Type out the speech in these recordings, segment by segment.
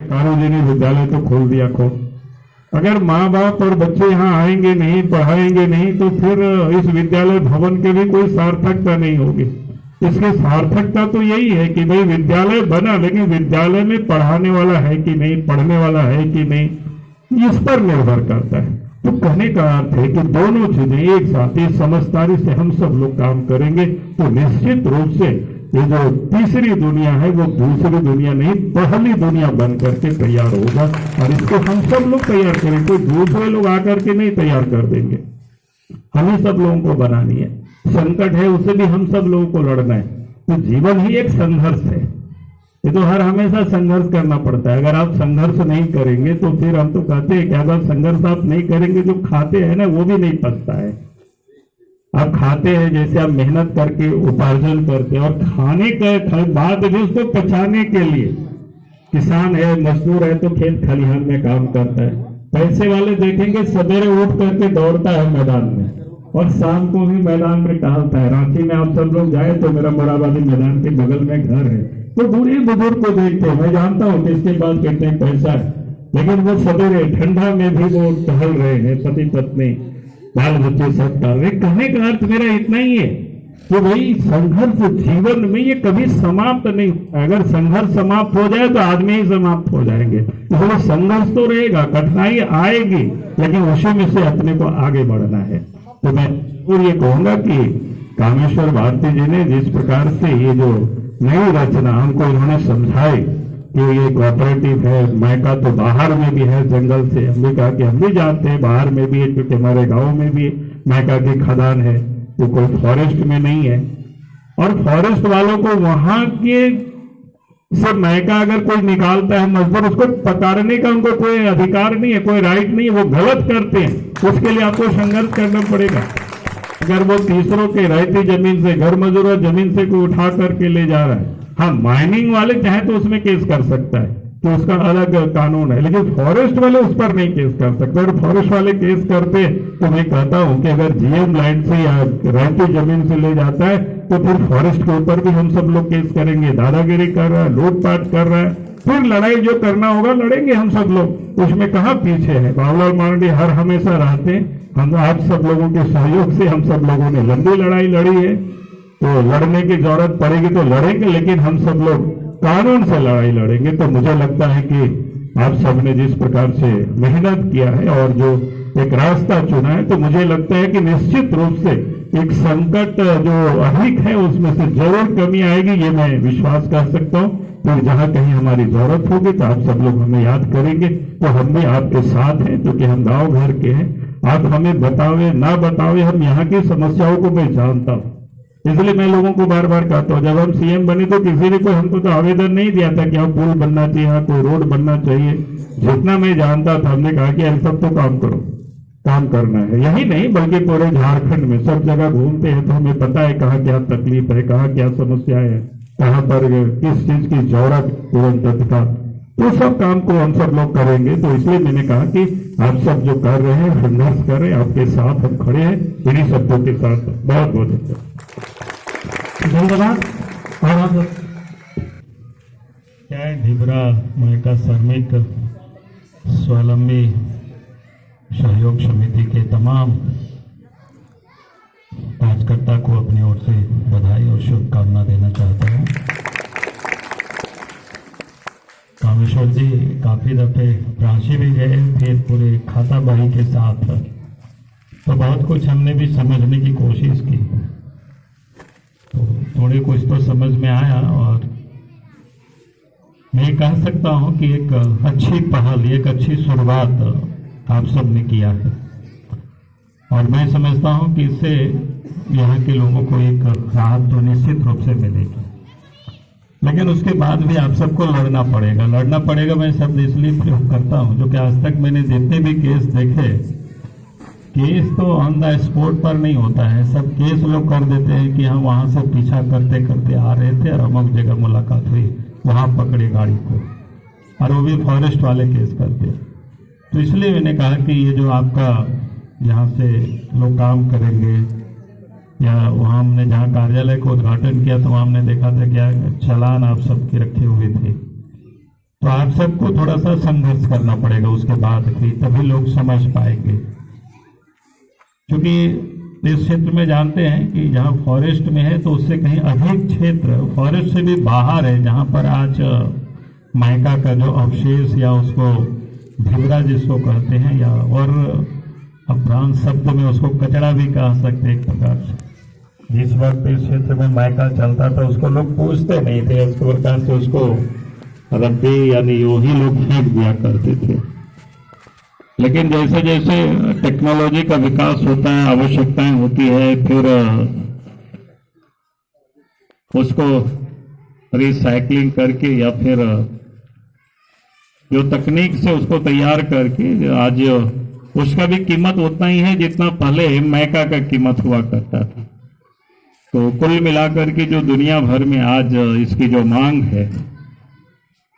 कारोजीनी विद्यालय तो खोल दिया खो। अगर माँ बाप और बच्चे यहाँ आएंगे नहीं, पढ़ाएंगे नहीं, तो फिर इस विद्यालय भवन के भी कोई सार्थकता नहीं होगी। इसकी सार्थकता तो यही है कि भाई विद्यालय बना, लेकिन विद्यालय में पढ़ाने वाला है कि नहीं, पढ़ने वाला है कि नहीं, इस पर निर्भर करता है। तो कहने का अर्थ है कि दोनों चीजें एक साथ, इस समझदारी से हम सब लोग काम करेंगे तो निश्चित रूप से ये जो तीसरी दुनिया है वो दूसरी दुनिया नहीं, पहली दुनिया बन करके तैयार होगा। और इसको हम सब लोग तैयार करें, कोई दूसरे लोग आकर के नहीं तैयार कर देंगे, हमें सब लोगों को बनानी है। संकट है उसे भी हम सब लोगों को लड़ना है। तो जीवन ही एक संघर्ष है, ये तो हर हमेशा संघर्ष करना पड़ता है। अगर आप संघर्ष नहीं करेंगे तो फिर हम तो कहते हैं कि अगर संघर्ष आप नहीं करेंगे, जो खाते हैं ना वो भी नहीं पचता है। आप खाते हैं जैसे आप मेहनत करके उपार्जन करते हैं, और खाने के बाद भी उसको पचाने के लिए किसान है, मजदूर है तो खेत खलिहान में काम करता है। पैसे वाले देखेंगे सवेरे उठ करके दौड़ता है मैदान में, और शाम को भी मैदान में टहलता है। रांची में आप सब लोग जाए तो मेरा मोराबादी मैदान के बगल में घर है, तो बूढ़े बुजुर्ग को देखते हैं, मैं जानता हूँ किसके पास कितने पैसा है, लेकिन वो सवेरे ठंडा में भी वो टहल रहे हैं, पति पत्नी बाल बच्चे सब टहल रहे। कहने का अर्थ मेरा इतना ही है कि भाई संघर्ष जीवन में ये कभी समाप्त नहीं। अगर संघर्ष समाप्त हो जाए तो आदमी ही समाप्त हो जाएंगे। इसलिए संघर्ष तो रहेगा, कठिनाई आएगी, लेकिन उसी में से अपने को आगे बढ़ना है। तो मैं और ये कहूंगा कि कामेश्वर भारती जी ने जिस प्रकार से ये जो नई रचना हमको इन्होंने समझाई कि ये कोऑपरेटिव है, मायका तो बाहर में भी है जंगल से, हम भी कहा कि हम भी जानते हैं बाहर में भी है, क्योंकि हमारे गांव में भी मायका की खदान है, वो कोई फॉरेस्ट में नहीं है। और फॉरेस्ट वालों को वहां के सब मायका अगर कोई निकालता है मजदूर, उसको पकड़ने का उनको कोई अधिकार नहीं है, कोई राइट नहीं है, वो गलत करते हैं। उसके लिए आपको संघर्ष करना पड़ेगा। अगर वो तीसरों के रहती जमीन से, घर मजदूर जमीन से कोई उठा करके ले जा रहा है, हाँ माइनिंग वाले चाहे तो उसमें केस कर सकता है, तो उसका अलग कानून है, लेकिन फॉरेस्ट वाले उस पर नहीं केस कर सकते। और फॉरेस्ट वाले केस करते तो मैं कहता हूं कि अगर जीएम लैंड से या रहती जमीन से ले जाता है तो फिर फॉरेस्ट के ऊपर भी हम सब लोग केस करेंगे। दादागिरी कर रहा है, लूटपाट कर रहा है, फिर लड़ाई जो करना होगा लड़ेंगे हम सब लोग, उसमें कहाँ पीछे है। बाबूलाल मरांडी हर हमेशा रहते हैं, हम आप सब लोगों के सहयोग से हम सब लोगों ने लंबी लड़ाई लड़ी है, तो लड़ने की जरूरत पड़ेगी तो लड़ेंगे, लेकिन हम सब लोग कानून से लड़ाई लड़ेंगे। तो मुझे लगता है कि आप सबने जिस प्रकार से मेहनत किया है और जो एक रास्ता चुना है, तो मुझे लगता है कि निश्चित रूप से एक संकट जो अधिक है उसमें से जरूर कमी आएगी, ये मैं विश्वास कर सकता हूँ। तो जहां कहीं हमारी जरूरत होगी तो आप सब लोग हमें याद करेंगे, तो हम भी आपके साथ हैं, क्योंकि हम गाँव घर के हैं। आप हमें बतावे ना बतावे, हम यहाँ की समस्याओं को मैं जानता हूँ, इसलिए मैं लोगों को बार बार कहता हूँ। जब हम सीएम बने तो किसी ने कोई हमको तो आवेदन नहीं दिया था कि यहाँ पुल बनना चाहिए, यहाँ कोई रोड बनना चाहिए। जितना मैं जानता था हमने कहा कि इन सब तो काम करो, काम करना है। यही नहीं बल्कि पूरे झारखंड में सब जगह घूमते हैं तो हमें पता है कहाँ क्या तकलीफ है, कहाँ क्या समस्या है, कहाँ पर किस चीज की जरूरत तुरंत तत्काल, तो सब काम को हम सब लोग करेंगे। तो इसलिए मैंने कहा कि आप सब जो कर रहे हैं, संघर्ष कर रहे हैं, आपके साथ हम खड़े हैं, इन्हीं शब्दों के साथ बहुत बहुत धन्यवाद। और अब क्या ढिबरा मायका श्रमिक स्वावलंबी सहयोग समिति के तमाम कार्यकर्ता को अपनी ओर से बधाई और शुभकामना देना चाहता हूँ। कामेश्वर जी काफी दफे रांची भी गए, फिर पूरे खाता बही के साथ, तो बहुत कुछ हमने भी समझने की कोशिश की, तो थोड़ी कुछ तो समझ में आया। और मैं कह सकता हूं कि एक अच्छी पहल, एक अच्छी शुरुआत आप सब ने किया है, और मैं समझता हूं कि इससे यहाँ के लोगों को एक राहत तो निश्चित रूप से मिलेगी। लेकिन उसके बाद भी आप सबको लड़ना पड़ेगा। मैं शब्द इसलिए प्रयोग करता हूं, जो कि आज तक मैंने जितने भी केस देखे, केस तो ऑन द स्पॉट पर नहीं होता है। सब केस लोग कर देते हैं कि हम वहां से पीछा करते करते आ रहे थे और अमुक जगह मुलाकात हुई, वहां पकड़े गाड़ी को, और वो भी फॉरेस्ट वाले केस करते। तो इसलिए मैंने कहा कि ये जो आपका यहाँ से लोग काम करेंगे, या वहाँ हमने जहाँ कार्यालय को उद्घाटन किया तो वहाँ हमने देखा था क्या चालान आप सबके रखे हुए थे, तो आप सबको थोड़ा सा संघर्ष करना पड़ेगा उसके बाद ही, तभी लोग समझ पाएंगे। क्योंकि इस क्षेत्र में जानते हैं कि जहाँ फॉरेस्ट में है तो उससे कहीं अधिक क्षेत्र फॉरेस्ट से भी बाहर है, जहाँ पर आज माइका का जो अवशेष या उसको ढिबरा जिसको कहते हैं, या और अभ्रांत शब्द में उसको कचरा भी कह सकते हैं एक प्रकार से। जिस वक्त इस क्षेत्र में माइका चलता था उसको लोग पूछते नहीं थे, इस प्रकार से उसको रद्दी यानी यूं ही लोग फेंक दिया करते थे। लेकिन जैसे जैसे टेक्नोलॉजी का विकास होता है, आवश्यकताएं होती है, फिर उसको रिसाइकलिंग करके या फिर जो तकनीक से उसको तैयार करके आज उसका भी कीमत उतना ही है जितना पहले माइका का कीमत हुआ करता था। तो कुल मिलाकर के जो दुनिया भर में आज इसकी जो मांग है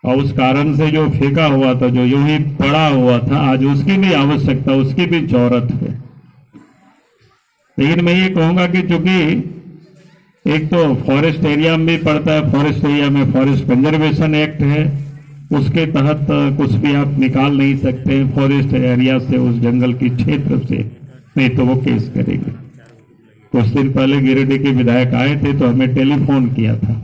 और उस कारण से जो फेंका हुआ था, जो यूं ही पड़ा हुआ था, आज उसकी भी आवश्यकता, उसकी भी जरूरत है। लेकिन मैं ये कहूंगा कि चूंकि एक तो फॉरेस्ट एरिया में भी पड़ता है, फॉरेस्ट एरिया में फॉरेस्ट कंजर्वेशन एक्ट है, उसके तहत कुछ भी आप निकाल नहीं सकते फॉरेस्ट एरिया से, उस जंगल की क्षेत्र से, नहीं तो वो केस करेंगे। कुछ दिन पहले गिरिडीह के विधायक आए थे तो हमें टेलीफोन किया था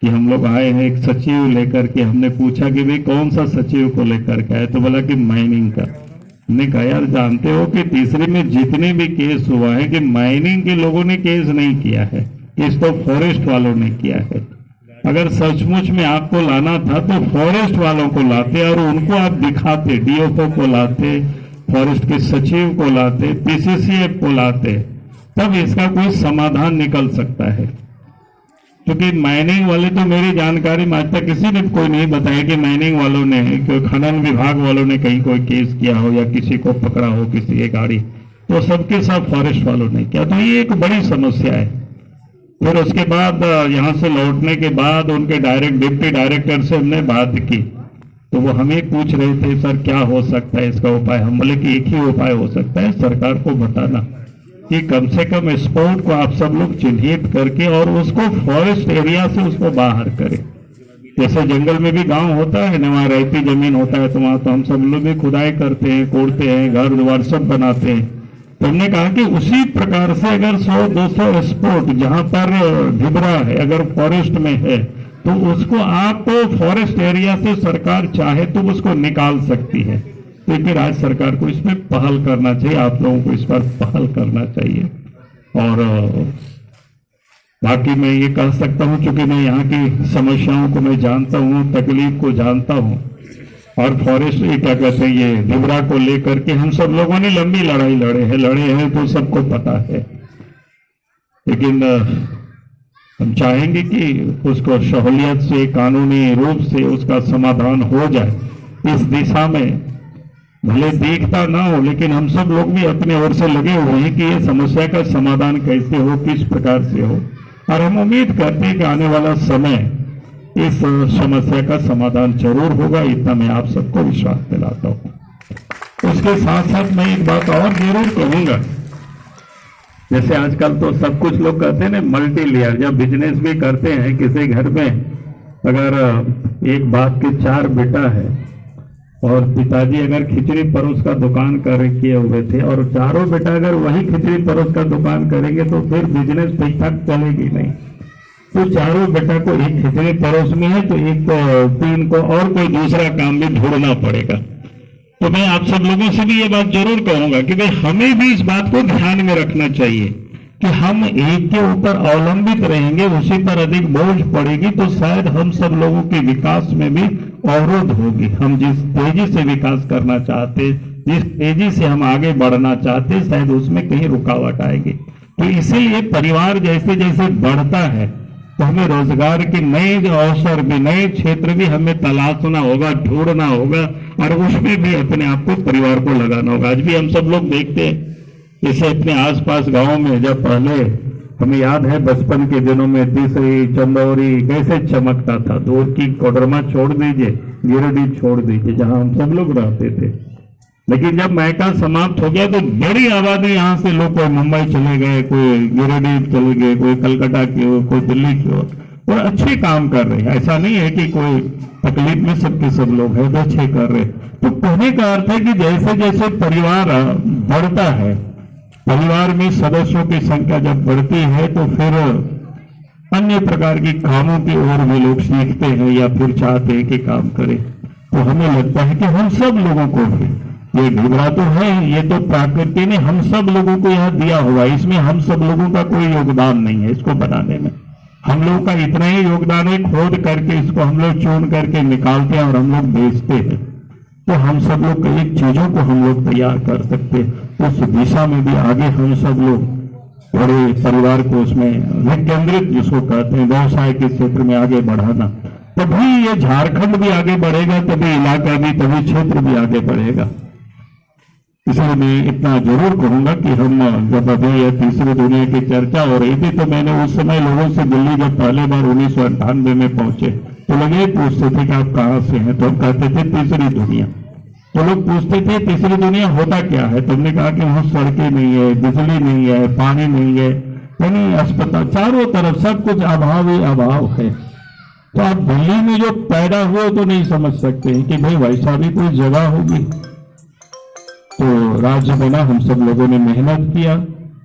कि हम लोग आए हैं एक सचिव लेकर के। हमने पूछा कि भाई कौन सा सचिव को लेकर के आए, तो बोला कि माइनिंग का। हमने कहा यार जानते हो कि तीसरे में जितने भी केस हुआ है कि माइनिंग के लोगों ने केस नहीं किया है, केस तो फॉरेस्ट वालों ने किया है। अगर सचमुच में आपको लाना था तो फॉरेस्ट वालों को लाते और उनको आप दिखाते, डीएफओ को लाते, फॉरेस्ट के सचिव को लाते, पीसीसीएफ को लाते, तब इसका कोई समाधान निकल सकता है। क्योंकि माइनिंग वाले तो मेरी जानकारी में आज तक किसी ने कोई नहीं बताया कि माइनिंग वालों ने, खनन विभाग वालों ने कहीं कोई केस किया हो या किसी को पकड़ा हो किसी की गाड़ी, तो सबके सब फॉरेस्ट वालों ने किया। तो ये एक बड़ी समस्या है। फिर उसके बाद यहाँ से लौटने के बाद उनके डिप्टी डायरेक्टर से हमने बात की तो वो हमें पूछ रहे थे सर क्या हो सकता है इसका उपाय। हम बोले कि एक ही उपाय हो सकता है, सरकार को बताना कि कम से कम स्पॉट को आप सब लोग चिन्हित करके और उसको फॉरेस्ट एरिया से उसको बाहर करें। जैसे जंगल में भी गांव होता है ना, वहाँ रहती जमीन होता है, तो वहां तो हम सब लोग भी खुदाई करते हैं, कोड़ते हैं, घर द्वार सब बनाते हैं। तो हमने कहा कि उसी प्रकार से अगर 100-200 स्पॉट जहां पर ढिबरा है अगर फॉरेस्ट में है तो उसको आप फॉरेस्ट एरिया से सरकार चाहे तो उसको निकाल सकती है। लेकिन राज्य सरकार को इसमें पहल करना चाहिए, आप लोगों को इस पर पहल करना चाहिए। और बाकी मैं ये कह सकता हूं, चूंकि मैं यहाँ की समस्याओं को मैं जानता हूँ, तकलीफ को जानता हूँ, और फॉरेस्ट ये क्या कहते हैं, ये ढिबरा को लेकर के हम सब लोगों ने लंबी लड़ाई लड़े हैं तो सबको पता है। लेकिन हम चाहेंगे कि उसको सहूलियत से, कानूनी रूप से उसका समाधान हो जाए। इस दिशा में भले देखता ना हो, लेकिन हम सब लोग भी अपने ओर से लगे हुए हैं कि ये समस्या का समाधान कैसे हो, किस प्रकार से हो। और हम उम्मीद करते हैं कि आने वाला समय इस समस्या का समाधान जरूर होगा, इतना मैं आप सबको विश्वास दिलाता हूं। उसके साथ साथ मैं एक बात और जरूर कहूंगा, जैसे आजकल तो सब कुछ लोग कहते हैं ना मल्टी लेयर, जब बिजनेस भी करते हैं किसी घर में, अगर एक बाप के 4 बेटा है और पिताजी अगर खिचड़ी परोस का दुकान किए हुए थे और चारों बेटा अगर वही खिचड़ी परोस का दुकान करेंगे तो फिर बिजनेस ठीक ठाक चलेगी नहीं। तो चारों बेटा को एक खिचड़ी परोसनी है तो एक को, 3 को और कोई दूसरा काम भी ढूंढना पड़ेगा। तो मैं आप सब लोगों से भी ये बात जरूर कहूंगा कि भाई हमें भी इस बात को ध्यान में रखना चाहिए कि हम एक के ऊपर अवलंबित रहेंगे, उसी पर अधिक बोझ पड़ेगी तो शायद हम सब लोगों के विकास में भी अवरोध होगी। हम जिस तेजी से विकास करना चाहते, जिस तेजी से हम आगे बढ़ना चाहते, शायद उसमें कहीं रुकावट आएगी। तो इसीलिए परिवार जैसे जैसे बढ़ता है तो हमें रोजगार के नए अवसर भी, नए क्षेत्र भी हमें तलाशना होगा, ढूंढना होगा, और उसमें भी अपने आप को, परिवार को लगाना होगा। आज भी हम सब लोग देखते हैं जैसे अपने आसपास गांव में, जब पहले हमें याद है बचपन के दिनों में तीसरी, चंदौरी कैसे चमकता था। दूर की कोडरमा छोड़ दीजिए, गिरिडीह छोड़ दीजिए, जहां हम सब लोग रहते थे। लेकिन जब माइका समाप्त हो गया तो बड़ी आबादी यहाँ से लोग, कोई मुंबई चले गए, कोई गिरिडीह चले गए, कोई कलकत्ता की ओर, कोई दिल्ली की ओर। और अच्छे काम कर रहे हैं। ऐसा नहीं है कि कोई तकलीफ में सबके सब लोग हैं तो अच्छे कर रहे हैं। तो कहने का अर्थ है कि जैसे जैसे परिवार बढ़ता है, परिवार में सदस्यों की संख्या जब बढ़ती है तो फिर अन्य प्रकार की कामों की ओर भी लोग सीखते हैं या फिर चाहते हैं कि काम करें। तो हमें लगता है कि हम सब लोगों को भी, ये ढिबरा तो है, ये तो प्रकृति ने हम सब लोगों को यह दिया हुआ है, इसमें हम सब लोगों का कोई योगदान नहीं है। इसको बनाने में हम लोगों का इतना ही योगदान है, खोद करके इसको हम लोग चुन करके निकालते हैं और हम लोग बेचते हैं। तो हम सब लोग कई चीजों को हम लोग तैयार कर सकते हैं। उस दिशा में भी आगे हम सब लोग बड़े परिवार को उसमें विकेंद्रित जिसको कहते हैं व्यवसाय के क्षेत्र में आगे बढ़ाना, तभी ये झारखंड भी आगे बढ़ेगा, तभी इलाका भी, तभी क्षेत्र भी आगे बढ़ेगा। इसलिए मैं इतना जरूर कहूंगा कि हम जब अभी यह तीसरी दुनिया की चर्चा हो रही थी तो मैंने उस समय लोगों से दिल्ली जब पहले बार 1998 में पहुंचे तो लगे पूछते थे कि आप कहाँ से हैं, तो हम कहते थे तीसरी दुनिया। तो लोग पूछते थे तीसरी दुनिया होता क्या है, तो हमने कहा कि वहां सड़कें नहीं है, बिजली नहीं है, पानी नहीं है, यानी अस्पताल, चारों तरफ सब कुछ अभाव ही अभाव है। तो आप दिल्ली में जो पैदा हुए तो नहीं समझ सकते हैं कि भाई वैसा भी कोई जगह होगी। तो राज्य बना, हम सब लोगों ने मेहनत किया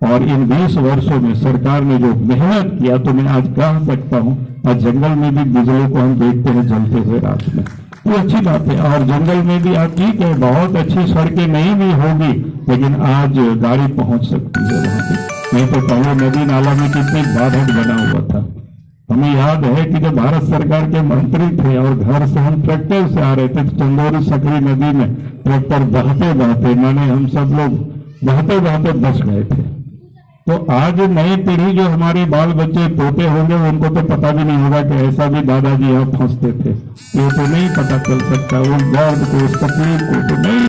और इन 20 वर्षों में सरकार ने जो मेहनत किया तो मैं आज कह सकता हूं, आज जंगल में भी बिजली को हम देखते हैं जलते हुए रात में, ये अच्छी बात है। और जंगल में भी आज ठीक है, बहुत अच्छी सड़कें नहीं भी होगी लेकिन आज गाड़ी पहुंच सकती है वहां पे। नहीं तो पहले नदी नाला में कितनी बाधक बना हुआ था। हमें याद है कि जब भारत सरकार के मंत्री थे और घर से हम ट्रैक्टर से आ रहे थे तो चंदौरी सकरी नदी में ट्रैक्टर बहते बहते, माने हम सब लोग बहते बहते बच गए थे। तो आज नई पीढ़ी जो हमारे बाल बच्चे पोते होंगे उनको तो पता भी नहीं होगा कि ऐसा भी दादाजी यहाँ फंसते थे। ये तो नहीं पता चल सकता, वो दर्द को, उस तकलीफ को तो नहीं